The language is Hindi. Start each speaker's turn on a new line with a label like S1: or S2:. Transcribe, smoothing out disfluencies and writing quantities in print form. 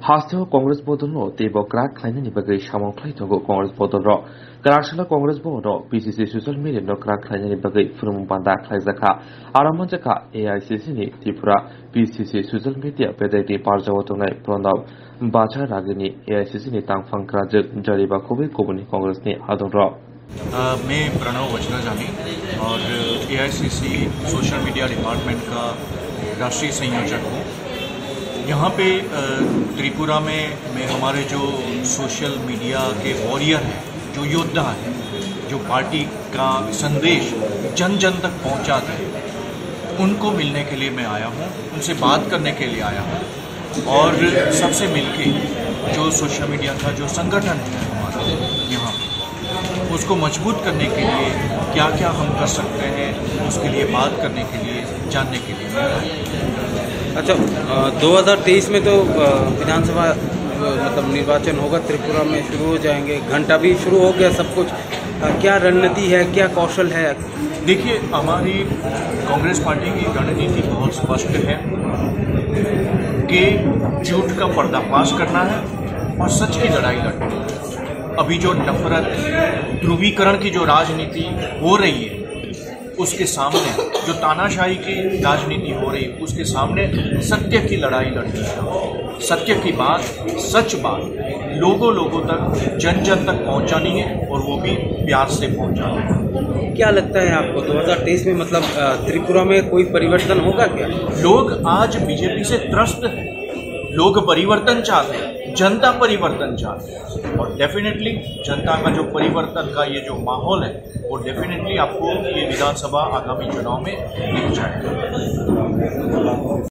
S1: हास्तेव कांग्रेस बदल तेब क्राक खालायनायनि बागै सामंख्लायथंगौ कांग्रेस बदल क्राकशाला Congress Bhawan PCC social media क्राक खालायनायनि बागै फुरुं बान्दा खालायजाखा आरामनजाखा एआईसीसी नि त्रिपुरा पीसीसी सोशल मीडिया पेदायनि पारजाव तंनाय प्रणब बाचारागिनि एआईसीसी नि तांफांक्राजों जरिबा खुबै कोबनी कांग्रेस नि हादर
S2: मैं प्रणव वज्रजानी और एआईसीसी सोशल मीडिया डिपार्टमेंट का राष्ट्रीय संयोजक हूँ। यहाँ पे त्रिपुरा में हमारे जो सोशल मीडिया के वॉरियर हैं, जो योद्धा हैं, जो पार्टी का संदेश जन जन तक पहुँचाते हैं, उनको मिलने के लिए मैं आया हूँ, उनसे बात करने के लिए आया हूँ और सबसे मिलके जो सोशल मीडिया का जो संगठन है हमारा यहाँ उसको मजबूत करने के लिए क्या क्या हम कर सकते हैं, उसके लिए बात करने के लिए, जानने के लिए।
S3: अच्छा, 2023 में तो विधानसभा मतलब निर्वाचन होगा, त्रिपुरा में शुरू हो जाएंगे, घंटा भी शुरू हो गया, सब कुछ। क्या रणनीति है, क्या कौशल है?
S2: देखिए, हमारी कांग्रेस पार्टी की रणनीति बहुत स्पष्ट है कि झूठ का पर्दाफाश करना है और सच की लड़ाई लड़नी है। अभी जो नफरत, ध्रुवीकरण की जो राजनीति हो रही है, उसके सामने जो तानाशाही की राजनीति हो रही है, उसके सामने सत्य की लड़ाई लड़नी है। सत्य की बात, सच बात लोगों तक, जन जन तक पहुंचानी है और वो भी प्यार से पहुंचानी है।
S3: क्या लगता है आपको 2023 में मतलब त्रिपुरा में कोई परिवर्तन होगा क्या?
S2: लोग आज बीजेपी से त्रस्त हैं, लोग परिवर्तन चाहते हैं, जनता परिवर्तन चाहते हैं और डेफिनेटली जनता का जो परिवर्तन का ये जो माहौल है वो डेफिनेटली आपको ये विधानसभा आगामी चुनाव में दिख जाएगा।